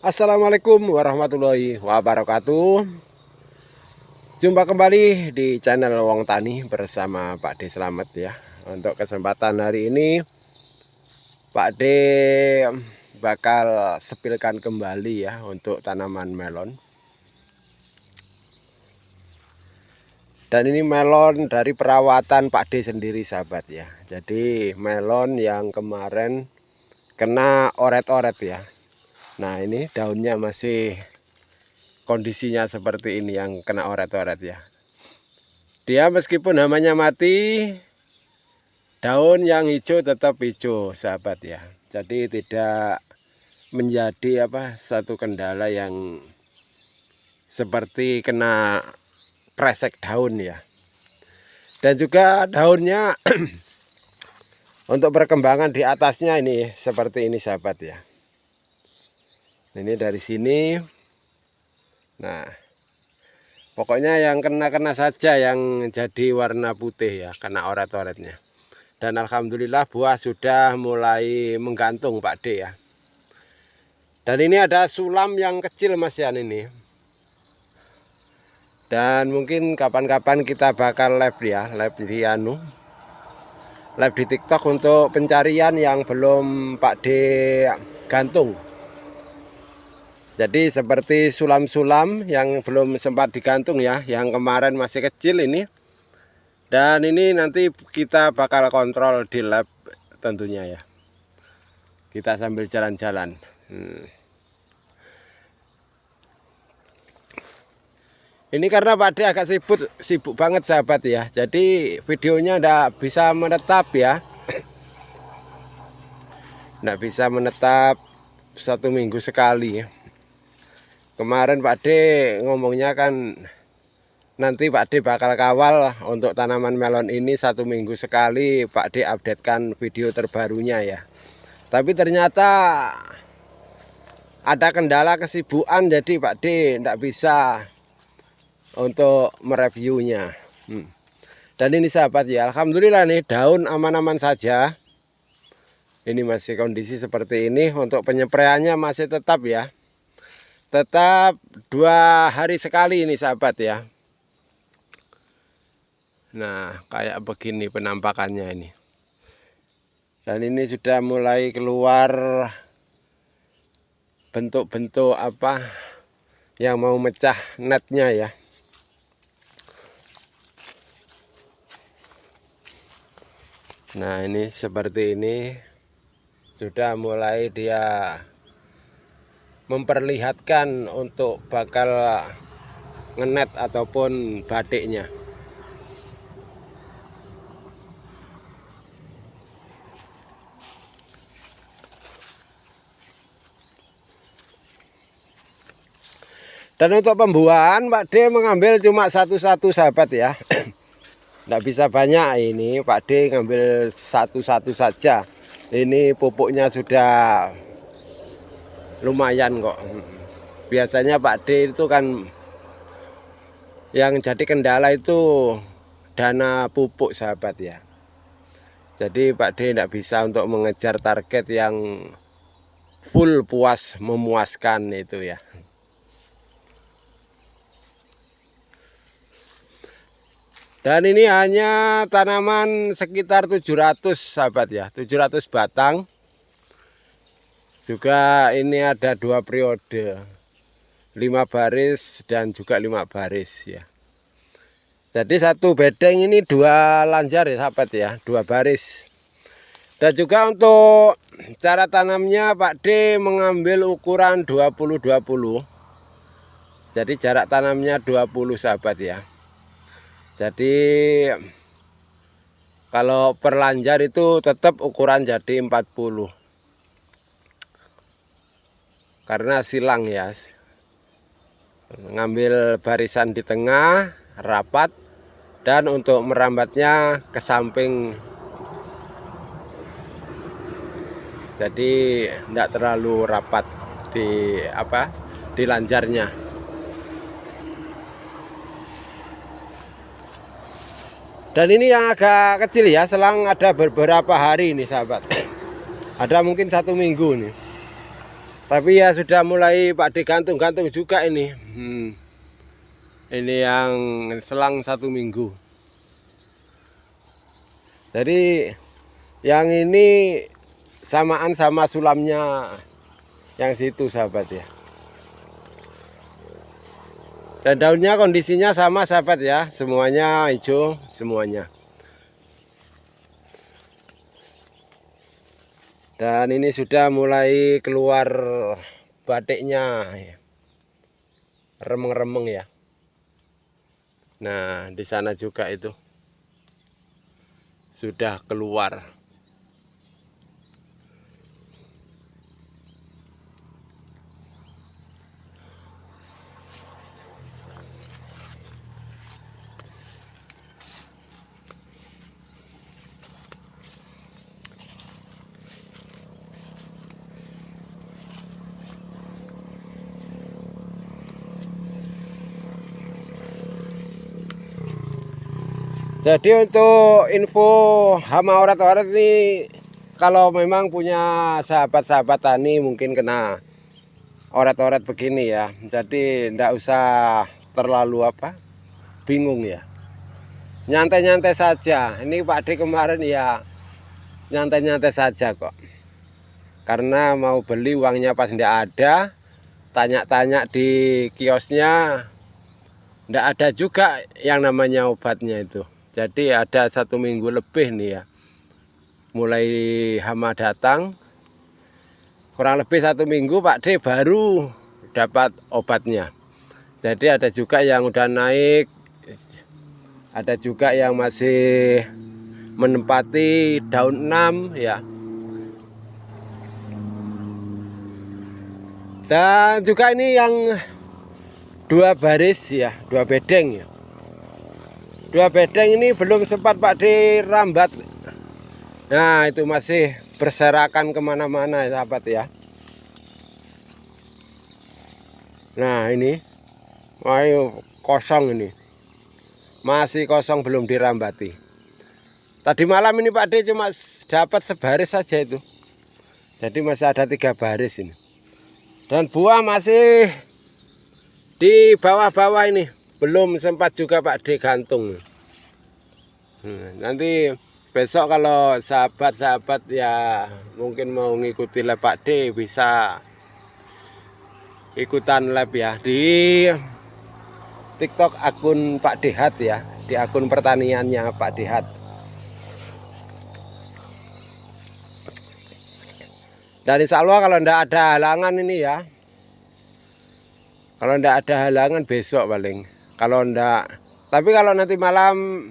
Assalamualaikum warahmatullahi wabarakatuh. Jumpa kembali di channel Wong Tani bersama Pak D Slamet ya. Untuk kesempatan hari ini Pak D bakal sepilkan kembali ya untuk tanaman melon. Dan ini melon dari perawatan Pak D sendiri sahabat ya. Jadi melon yang kemarin kena oret-oret ya. Nah ini daunnya masih kondisinya seperti ini yang kena oret-oret ya. Dia meskipun namanya mati, daun yang hijau tetap hijau sahabat ya. Jadi tidak menjadi satu kendala yang seperti kena kresek daun ya. Dan juga daunnya untuk perkembangan di atasnya ini seperti ini sahabat ya. Ini dari sini. Nah, pokoknya yang kena saja yang jadi warna putih ya, kena oret-oretnya. Dan alhamdulillah buah sudah mulai menggantung Pak D ya. Dan ini ada sulam yang kecil Mas Yan ini. Dan mungkin kapan-kapan kita bakal live ya, live di live di TikTok untuk pencarian yang belum Pak D gantung. Jadi seperti sulam-sulam yang belum sempat digantung ya, yang kemarin masih kecil ini. Dan ini nanti kita bakal kontrol di lab tentunya ya. Kita sambil jalan-jalan. Ini karena Pak D agak sibuk banget sahabat ya. Jadi videonya ndak bisa menetap ya. Ndak bisa menetap 1 minggu sekali ya. Kemarin Pak D ngomongnya kan nanti Pak D bakal kawal untuk tanaman melon ini 1 minggu sekali Pak D updatekan video terbarunya ya. Tapi ternyata ada kendala kesibukan jadi Pak D tidak bisa untuk mereviewnya. Dan ini sahabat ya, alhamdulillah nih daun aman-aman saja. Ini masih kondisi seperti ini. Untuk penyepraiannya masih tetap ya. Tetap 2 hari sekali ini sahabat ya. Nah kayak begini penampakannya ini. Dan ini sudah mulai keluar bentuk-bentuk yang mau mecah netnya ya. Nah ini seperti ini. Sudah mulai dia memperlihatkan untuk bakal ngenet ataupun batiknya. Dan untuk pembuahan Pak D mengambil cuma satu-satu sahabat ya. Tidak bisa banyak ini, Pak D ngambil satu-satu saja. Ini pupuknya sudah lumayan kok. Biasanya Pak D itu kan yang jadi kendala itu dana pupuk sahabat ya. Jadi Pak D tidak bisa untuk mengejar target yang full puas memuaskan itu ya. Dan ini hanya tanaman sekitar 700 sahabat ya, 700 batang. Juga ini ada 2 periode, 5 baris dan juga 5 baris ya. Jadi satu bedeng ini 2 lanjar ya sahabat ya, 2 baris. Dan juga untuk cara tanamnya Pak D mengambil ukuran 20-20. Jadi jarak tanamnya 20 sahabat ya. Jadi kalau per lanjar itu tetap ukuran jadi 40. Karena silang ya. Ngambil barisan di tengah rapat dan untuk merambatnya ke samping. Jadi tidak terlalu rapat di lanjarnya. Dan ini yang agak kecil ya, selang ada beberapa hari ini sahabat. Ada mungkin 1 minggu nih. Tapi ya sudah mulai Pak D gantung-gantung juga ini. Ini yang selang 1 minggu. Jadi yang ini samaan sama sulamnya yang situ sahabat ya. Dan daunnya kondisinya sama sahabat ya, semuanya hijau semuanya. Dan ini sudah mulai keluar batiknya, remeng-remeng ya. Nah, di sana juga itu sudah keluar. Jadi untuk info hama orat-orat ini, kalau memang punya sahabat-sahabat tani mungkin kena orat-orat begini ya. Jadi tidak usah terlalu bingung ya. Nyantai-nyantai saja. Ini Pak D kemarin ya nyantai-nyantai saja kok. Karena mau beli uangnya pas tidak ada, tanya-tanya di kiosnya, tidak ada juga yang namanya obatnya itu. Jadi ada 1 minggu lebih nih ya, mulai hama datang, kurang lebih 1 minggu Pak D baru dapat obatnya. Jadi ada juga yang udah naik, ada juga yang masih menempati daun 6 ya. Dan juga ini yang 2 baris ya, 2 bedeng ya. 2 bedeng ini belum sempat Pak D rambat. Nah itu masih berserakan kemana-mana sahabat ya. Nah ini ayo kosong ini, masih kosong belum dirambati. Tadi malam ini Pak D cuma dapat sebaris saja itu. Jadi masih ada 3 baris ini. Dan buah masih di bawah-bawah ini, belum sempat juga Pak D gantung. Nanti besok kalau sahabat-sahabat ya mungkin mau ngikuti live Pak D bisa ikutan live ya di TikTok akun Pak Dehat ya, di akun pertaniannya Pak Dehat. Dan insya Allah kalau ndak ada halangan ini ya, kalau ndak ada halangan besok paling. Kalau ndak, tapi kalau nanti malam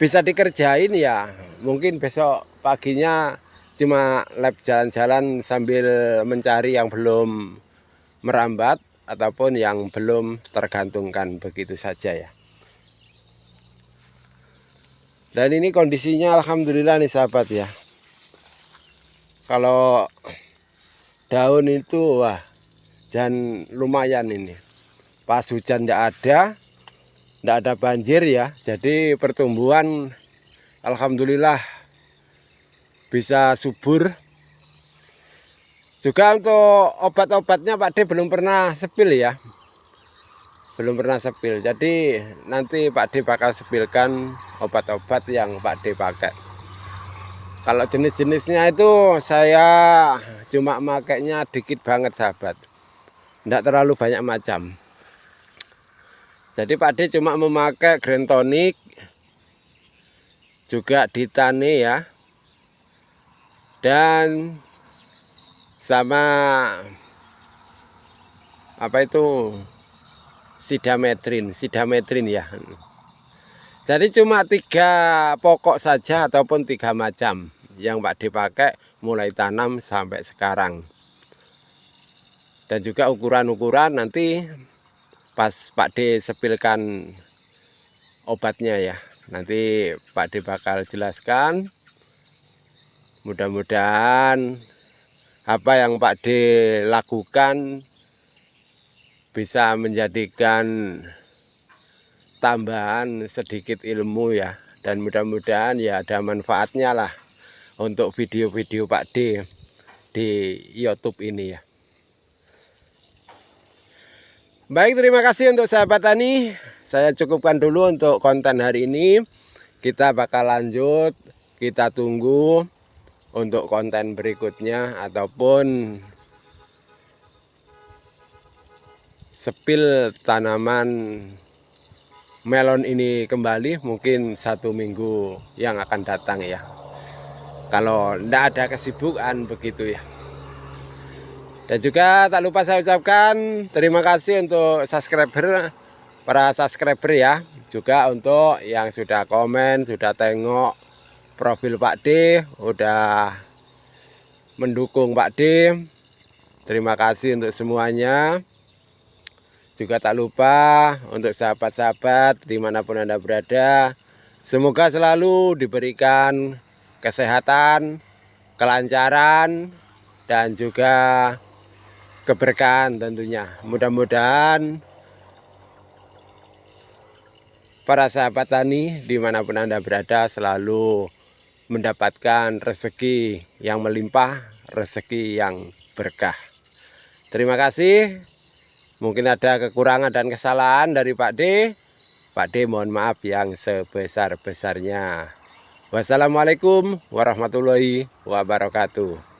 bisa dikerjain ya, mungkin besok paginya cuma lab jalan-jalan sambil mencari yang belum merambat ataupun yang belum tergantungkan begitu saja ya. Dan ini kondisinya alhamdulillah nih sahabat ya. Kalau daun itu wah dan lumayan ini. Pas hujan tidak ada banjir ya. Jadi pertumbuhan alhamdulillah bisa subur. Juga untuk obat-obatnya Pak D belum pernah sepil ya. Belum pernah sepil. Jadi nanti Pak D bakal sepilkan obat-obat yang Pak D pakai. Kalau jenis-jenisnya itu saya cuma makainya dikit banget sahabat. Tidak terlalu banyak macam. Jadi Pak D cuma memakai Green Tonic, juga Ditane ya. Dan sama apa itu sidametrin ya. Jadi cuma 3 pokok saja ataupun 3 macam yang Pak D pakai mulai tanam sampai sekarang. Dan juga ukuran-ukuran nanti pas Pak D sepilkan obatnya ya. Nanti Pak D bakal jelaskan. Mudah-mudahan apa yang Pak D lakukan bisa menjadikan tambahan sedikit ilmu ya, dan mudah-mudahan ya ada manfaatnya lah untuk video-video Pak D di YouTube ini ya. Baik, terima kasih untuk sahabat tani. Saya cukupkan dulu untuk konten hari ini. Kita bakal lanjut, kita tunggu untuk konten berikutnya ataupun sepil tanaman melon ini kembali mungkin 1 minggu yang akan datang ya. Kalau tidak ada kesibukan begitu ya. Dan juga tak lupa saya ucapkan terima kasih untuk para subscriber ya. Juga untuk yang sudah komen, sudah tengok profil Pak D, udah mendukung Pak D. Terima kasih untuk semuanya. Juga tak lupa untuk sahabat-sahabat dimanapun Anda berada, semoga selalu diberikan kesehatan, kelancaran, dan juga keberkahan tentunya. Mudah-mudahan para sahabat tani dimanapun Anda berada selalu mendapatkan rezeki yang melimpah, rezeki yang berkah. Terima kasih. Mungkin ada kekurangan dan kesalahan dari Pak D. Pak D mohon maaf yang sebesar-besarnya. Wassalamualaikum warahmatullahi wabarakatuh.